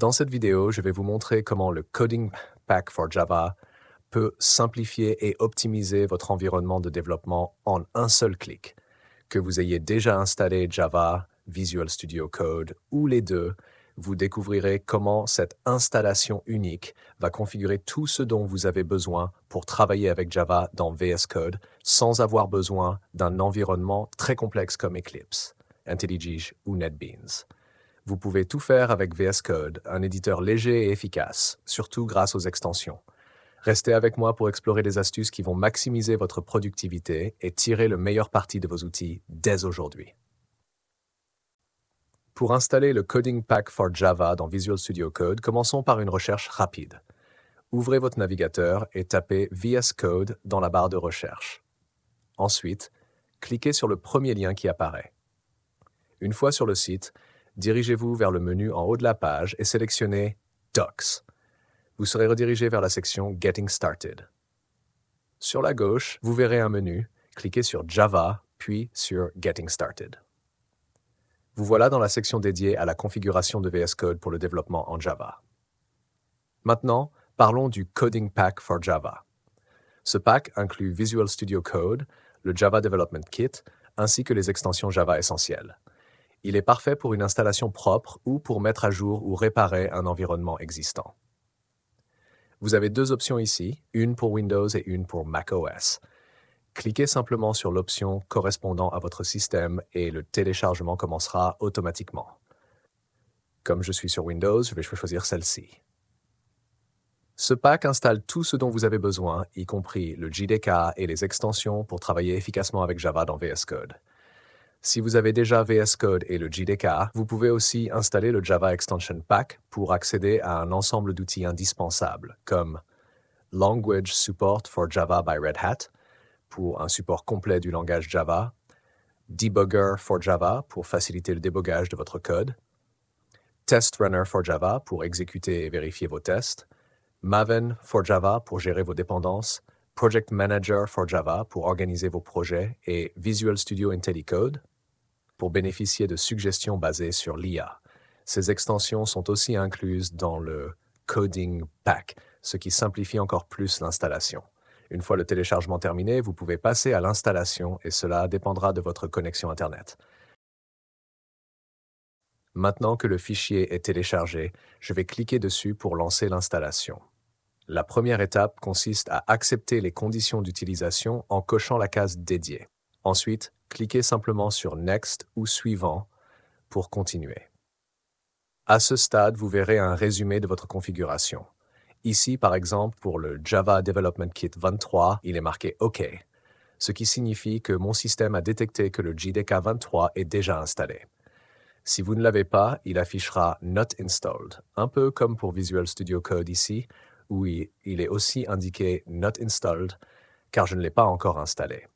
Dans cette vidéo, je vais vous montrer comment le Coding Pack for Java peut simplifier et optimiser votre environnement de développement en un seul clic. Que vous ayez déjà installé Java, Visual Studio Code ou les deux, vous découvrirez comment cette installation unique va configurer tout ce dont vous avez besoin pour travailler avec Java dans VS Code sans avoir besoin d'un environnement très complexe comme Eclipse, IntelliJ ou NetBeans. Vous pouvez tout faire avec VS Code, un éditeur léger et efficace, surtout grâce aux extensions. Restez avec moi pour explorer des astuces qui vont maximiser votre productivité et tirer le meilleur parti de vos outils dès aujourd'hui. Pour installer le Coding Pack for Java dans Visual Studio Code, commençons par une recherche rapide. Ouvrez votre navigateur et tapez VS Code dans la barre de recherche. Ensuite, cliquez sur le premier lien qui apparaît. Une fois sur le site, dirigez-vous vers le menu en haut de la page et sélectionnez Docs. Vous serez redirigé vers la section Getting Started. Sur la gauche, vous verrez un menu. Cliquez sur Java, puis sur Getting Started. Vous voilà dans la section dédiée à la configuration de VS Code pour le développement en Java. Maintenant, parlons du Coding Pack for Java. Ce pack inclut Visual Studio Code, le Java Development Kit, ainsi que les extensions Java essentielles. Il est parfait pour une installation propre ou pour mettre à jour ou réparer un environnement existant. Vous avez deux options ici, une pour Windows et une pour macOS. Cliquez simplement sur l'option correspondant à votre système et le téléchargement commencera automatiquement. Comme je suis sur Windows, je vais choisir celle-ci. Ce pack installe tout ce dont vous avez besoin, y compris le JDK et les extensions pour travailler efficacement avec Java dans VS Code. Si vous avez déjà VS Code et le JDK, vous pouvez aussi installer le Java Extension Pack pour accéder à un ensemble d'outils indispensables, comme Language Support for Java by Red Hat, pour un support complet du langage Java, Debugger for Java pour faciliter le débogage de votre code, Test Runner for Java pour exécuter et vérifier vos tests, Maven for Java pour gérer vos dépendances, Project Manager for Java pour organiser vos projets et Visual Studio IntelliCode pour bénéficier de suggestions basées sur l'IA. Ces extensions sont aussi incluses dans le Coding Pack, ce qui simplifie encore plus l'installation. Une fois le téléchargement terminé, vous pouvez passer à l'installation et cela dépendra de votre connexion Internet. Maintenant que le fichier est téléchargé, je vais cliquer dessus pour lancer l'installation. La première étape consiste à accepter les conditions d'utilisation en cochant la case dédiée. Ensuite, cliquez simplement sur Next ou Suivant pour continuer. À ce stade, vous verrez un résumé de votre configuration. Ici, par exemple, pour le Java Development Kit 23, il est marqué OK, ce qui signifie que mon système a détecté que le JDK 23 est déjà installé. Si vous ne l'avez pas, il affichera Not Installed, un peu comme pour Visual Studio Code ici, où il est aussi indiqué Not Installed, car je ne l'ai pas encore installé.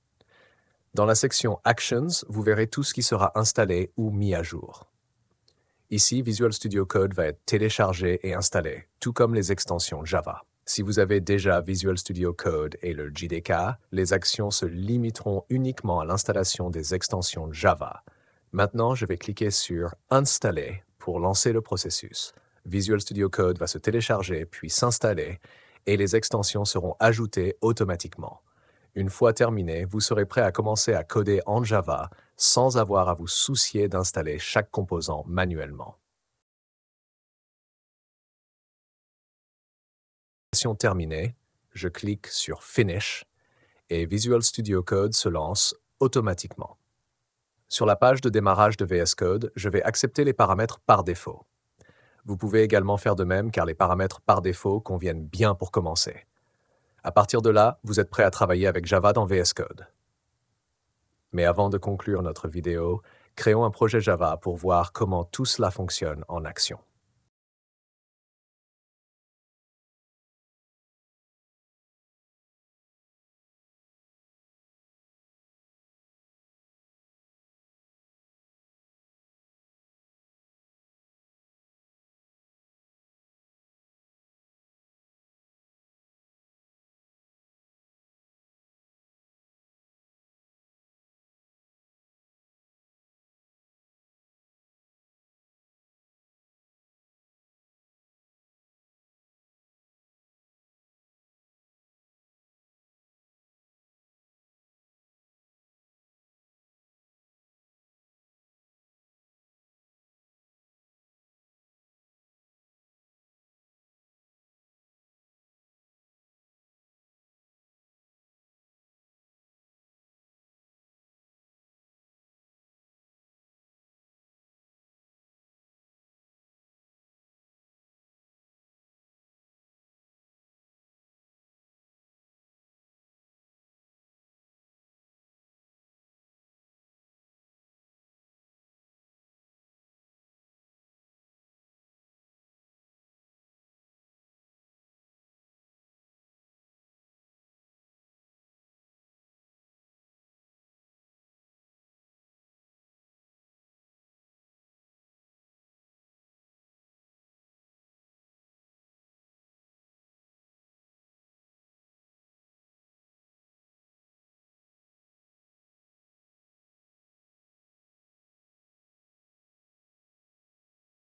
Dans la section Actions, vous verrez tout ce qui sera installé ou mis à jour. Ici, Visual Studio Code va être téléchargé et installé, tout comme les extensions Java. Si vous avez déjà Visual Studio Code et le JDK, les actions se limiteront uniquement à l'installation des extensions Java. Maintenant, je vais cliquer sur « Installer » pour lancer le processus. Visual Studio Code va se télécharger puis s'installer et les extensions seront ajoutées automatiquement. Une fois terminé, vous serez prêt à commencer à coder en Java sans avoir à vous soucier d'installer chaque composant manuellement. Terminée, je clique sur Finish et Visual Studio Code se lance automatiquement. Sur la page de démarrage de VS Code, je vais accepter les paramètres par défaut. Vous pouvez également faire de même car les paramètres par défaut conviennent bien pour commencer. À partir de là, vous êtes prêt à travailler avec Java dans VS Code. Mais avant de conclure notre vidéo, créons un projet Java pour voir comment tout cela fonctionne en action.